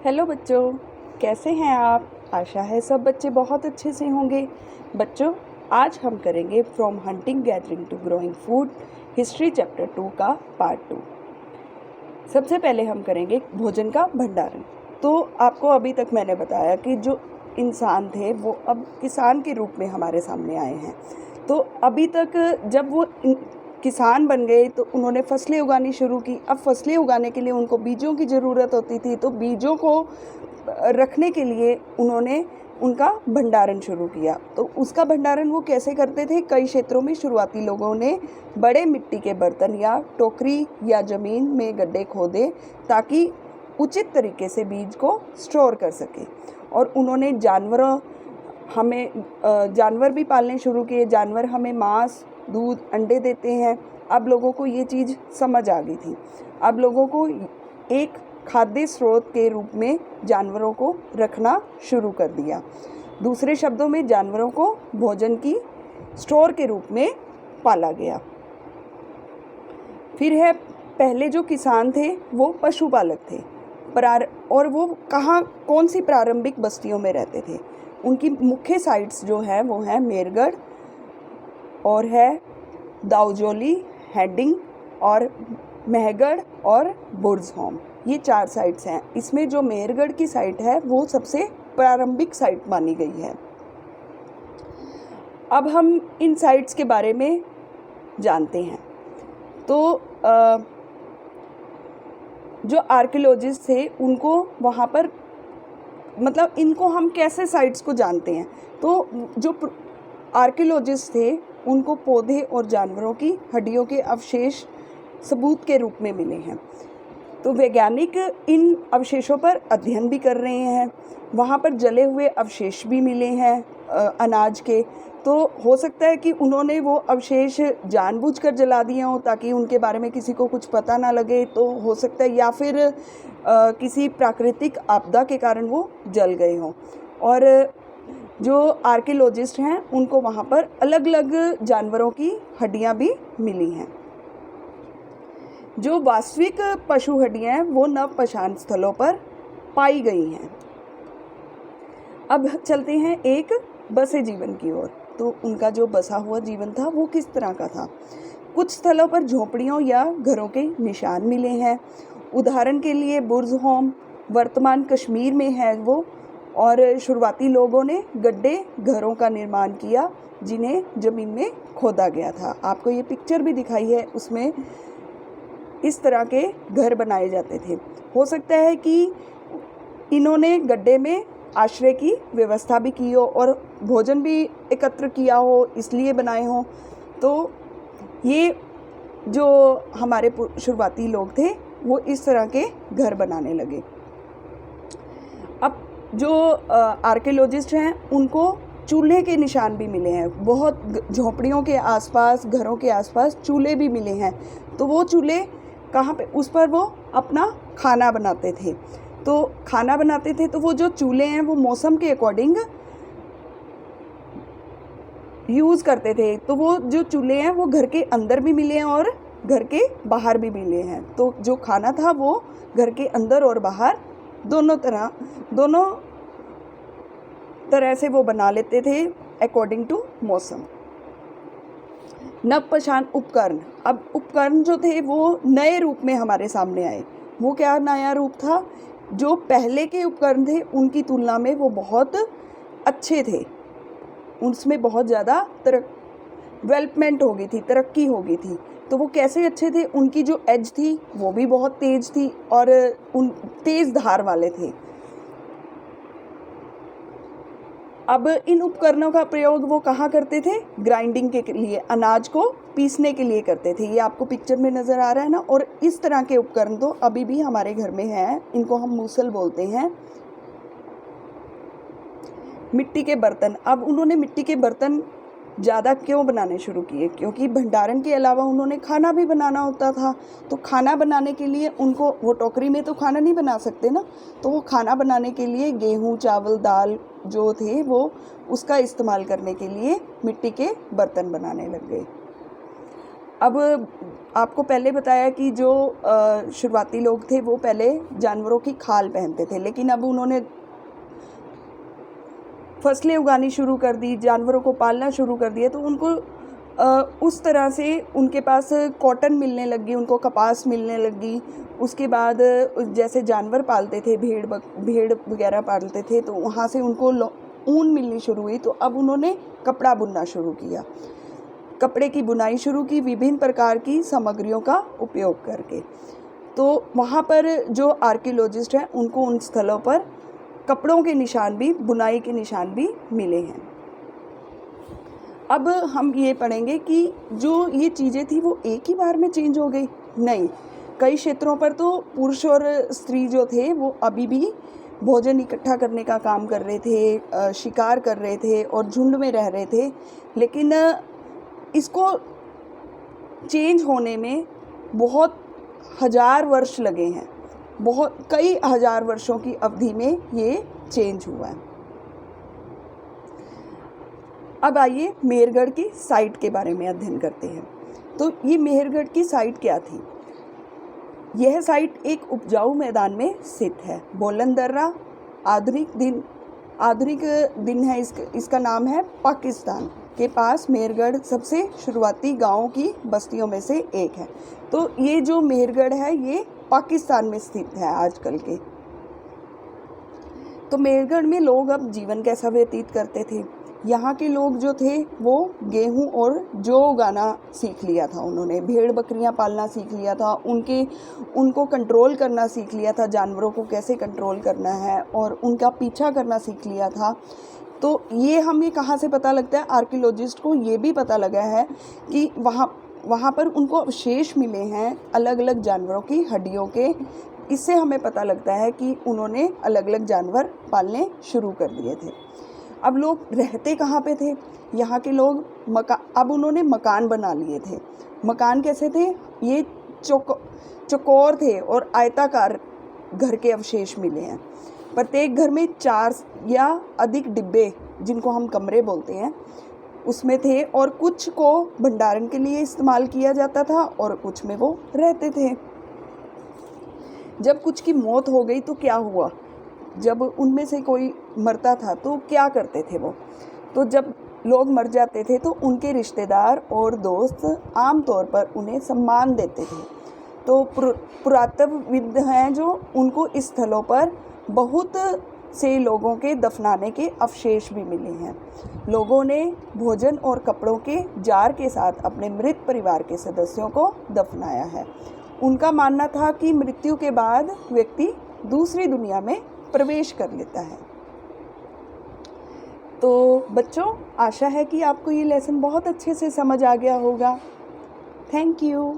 Hello बच्चों, कैसे हैं आप? आशा है सब बच्चे बहुत अच्छे से होंगे। बच्चों, आज हम करेंगे from hunting gathering to growing food history chapter 2 का पार्ट 2। सबसे पहले हम करेंगे भोजन का भंडारण। तो आपको अभी तक मैंने बताया कि जो इंसान थे वो अब किसान के रूप में हमारे सामने आए हैं। तो अभी तक जब वो किसान बन गए तो उन्होंने फसलें उगानी शुरू की। अब फसलें उगाने के लिए उनको बीजों की ज़रूरत होती थी, तो बीजों को रखने के लिए उन्होंने उनका भंडारण शुरू किया। तो उसका भंडारण वो कैसे करते थे? कई क्षेत्रों में शुरुआती लोगों ने बड़े मिट्टी के बर्तन या टोकरी या ज़मीन में गड्ढे खोदे ताकि उचित तरीके से बीज को स्टोर कर सके। और उन्होंने जानवर भी पालने शुरू किए। जानवर हमें मांस, दूध, अंडे देते हैं। अब लोगों को ये चीज़ समझ आ गई थी। अब लोगों को एक खाद्य स्रोत के रूप में जानवरों को रखना शुरू कर दिया। दूसरे शब्दों में जानवरों को भोजन की स्टोर के रूप में पाला गया। फिर है, पहले जो किसान थे वो पशुपालक थे। और वो कौन सी प्रारंभिक बस्तियों में रहते थे? उनकी मुख्य साइट्स जो है वो है मेरगढ़ और है दाउजोली, हेडिंग और महगढ़ और बुर्ज़होम। ये 4 साइट्स हैं। इसमें जो मेहरगढ़ की साइट है वो सबसे प्रारंभिक साइट मानी गई है। अब हम इन साइट्स के बारे में जानते हैं। तो जो आर्कियोलॉजिस्ट थे उनको वहाँ पर इनको हम कैसे साइट्स को जानते हैं? तो जो आर्कियोलॉजिस्ट थे उनको पौधे और जानवरों की हड्डियों के अवशेष सबूत के रूप में मिले हैं। तो वैज्ञानिक इन अवशेषों पर अध्ययन भी कर रहे हैं। वहाँ पर जले हुए अवशेष भी मिले हैं अनाज के। तो हो सकता है कि उन्होंने वो अवशेष जानबूझकर जला दिए हों ताकि उनके बारे में किसी को कुछ पता ना लगे। तो हो सकता है, या फिर किसी प्राकृतिक आपदा के कारण वो जल गए हों। और जो आर्कियोलॉजिस्ट हैं उनको वहाँ पर अलग अलग जानवरों की हड्डियाँ भी मिली हैं। जो वास्तविक पशु हड्डियाँ हैं वो नवपशान स्थलों पर पाई गई हैं। अब चलते हैं एक बसे जीवन की ओर। तो उनका जो बसा हुआ जीवन था वो किस तरह का था? कुछ स्थलों पर झोपड़ियों या घरों के निशान मिले हैं। उदाहरण के लिए बुर्ज़होम वर्तमान कश्मीर में है वो। और शुरुआती लोगों ने गड्ढे घरों का निर्माण किया जिन्हें ज़मीन में खोदा गया था। आपको ये पिक्चर भी दिखाई है, उसमें इस तरह के घर बनाए जाते थे। हो सकता है कि इन्होंने गड्ढे में आश्रय की व्यवस्था भी की हो और भोजन भी एकत्र किया हो, इसलिए बनाए हों। तो ये जो हमारे शुरुआती लोग थे वो इस तरह के घर बनाने लगे। अब जो आर्कियोलॉजिस्ट हैं उनको चूल्हे के निशान भी मिले हैं। बहुत झोपड़ियों के आसपास, घरों के आसपास चूल्हे भी मिले हैं। तो वो चूल्हे कहाँ पे? उस पर वो अपना खाना बनाते थे। तो वो जो चूल्हे हैं वो मौसम के अकॉर्डिंग यूज़ करते थे। तो वो जो चूल्हे हैं वो घर के अंदर भी मिले हैं और घर के बाहर भी मिले हैं। तो जो खाना था वो घर के अंदर और बाहर दोनों तरह से वो बना लेते थे अकॉर्डिंग टू मौसम। नवपशान उपकरण। अब उपकरण जो थे वो नए रूप में हमारे सामने आए। वो क्या नया रूप था? जो पहले के उपकरण थे उनकी तुलना में वो बहुत अच्छे थे। उसमें बहुत ज़्यादा डेवलपमेंट हो गई थी, तरक्की हो गई थी। तो वो कैसे अच्छे थे? उनकी जो एज थी वो भी बहुत तेज़ थी और तेज़ धार वाले थे। अब इन उपकरणों का प्रयोग वो कहाँ करते थे? ग्राइंडिंग के लिए, अनाज को पीसने के लिए करते थे। ये आपको पिक्चर में नज़र आ रहा है ना। और इस तरह के उपकरण तो अभी भी हमारे घर में हैं। इनको हम मूसल बोलते हैं। मिट्टी के बर्तन। अब उन्होंने मिट्टी के बर्तन ज़्यादा क्यों बनाने शुरू किए? क्योंकि भंडारण के अलावा उन्होंने खाना भी बनाना होता था। तो खाना बनाने के लिए उनको, वो टोकरी में तो खाना नहीं बना सकते ना, तो वो खाना बनाने के लिए गेहूँ, चावल, दाल जो थे वो उसका इस्तेमाल करने के लिए मिट्टी के बर्तन बनाने लग गए। अब आपको पहले बताया कि जो शुरुआती लोग थे वो पहले जानवरों की खाल पहनते थे, लेकिन अब उन्होंने फसलें उगानी शुरू कर दी, जानवरों को पालना शुरू कर दिया, तो उनको उस तरह से उनके पास कॉटन मिलने लगी, उनको कपास मिलने लगी। उसके बाद जैसे जानवर पालते थे, भेड़ वगैरह पालते थे, तो वहाँ से उनको ऊन मिलनी शुरू हुई। तो अब उन्होंने कपड़ा बुनना शुरू किया, कपड़े की बुनाई शुरू की विभिन्न प्रकार की सामग्रियों का उपयोग करके। तो वहाँ पर जो आर्कियोलॉजिस्ट हैं उनको उन स्थलों पर कपड़ों के निशान भी, बुनाई के निशान भी मिले हैं। अब हम ये पढ़ेंगे कि जो ये चीज़ें थी वो एक ही बार में चेंज हो गई? नहीं, कई क्षेत्रों पर तो पुरुष और स्त्री जो थे वो अभी भी भोजन इकट्ठा करने का काम कर रहे थे, शिकार कर रहे थे और झुंड में रह रहे थे, लेकिन इसको चेंज होने में बहुत हज़ार वर्ष लगे हैं। बहुत कई हज़ार वर्षों की अवधि में ये चेंज हुआ है। अब आइए मेहरगढ़ की साइट के बारे में अध्ययन करते हैं। तो ये मेहरगढ़ की साइट क्या थी? यह साइट एक उपजाऊ मैदान में स्थित है। बोलन दर्रा आधुनिक दिन है, इसका नाम है पाकिस्तान के पास मेहरगढ़ सबसे शुरुआती गांवों की बस्तियों में से एक है। तो ये जो मेहरगढ़ है ये पाकिस्तान में स्थित है आजकल के। तो मेहरगढ़ में लोग अब जीवन कैसा व्यतीत करते थे? यहाँ के लोग जो थे वो गेहूँ और जौ उगाना सीख लिया था, उन्होंने भेड़ बकरियाँ पालना सीख लिया था, उनको कंट्रोल करना सीख लिया था, जानवरों को कैसे कंट्रोल करना है और उनका पीछा करना सीख लिया था। तो ये हमें कहाँ से पता लगता है? आर्कियोलॉजिस्ट को ये भी पता लगा है कि वहाँ पर उनको अवशेष मिले हैं अलग अलग जानवरों की हड्डियों के। इससे हमें पता लगता है कि उन्होंने अलग अलग जानवर पालने शुरू कर दिए थे। अब लोग रहते कहाँ पे थे? यहाँ के लोग अब उन्होंने मकान बना लिए थे। मकान कैसे थे? ये चौकोर थे और आयताकार घर के अवशेष मिले हैं। प्रत्येक घर में 4 या अधिक डिब्बे, जिनको हम कमरे बोलते हैं, उसमें थे और कुछ को भंडारण के लिए इस्तेमाल किया जाता था और कुछ में वो रहते थे। जब कुछ की मौत हो गई तो क्या हुआ? जब उनमें से कोई मरता था तो क्या करते थे वो? तो जब लोग मर जाते थे तो उनके रिश्तेदार और दोस्त आमतौर पर उन्हें सम्मान देते थे। तो पुरातत्वविद हैं जो उनको इस स्थलों पर बहुत से लोगों के दफनाने के अवशेष भी मिले हैं। लोगों ने भोजन और कपड़ों के जार के साथ अपने मृत परिवार के सदस्यों को दफनाया है। उनका मानना था कि मृत्यु के बाद व्यक्ति दूसरी दुनिया में प्रवेश कर लेता है। तो बच्चों, आशा है कि आपको ये लेसन बहुत अच्छे से समझ आ गया होगा। Thank you.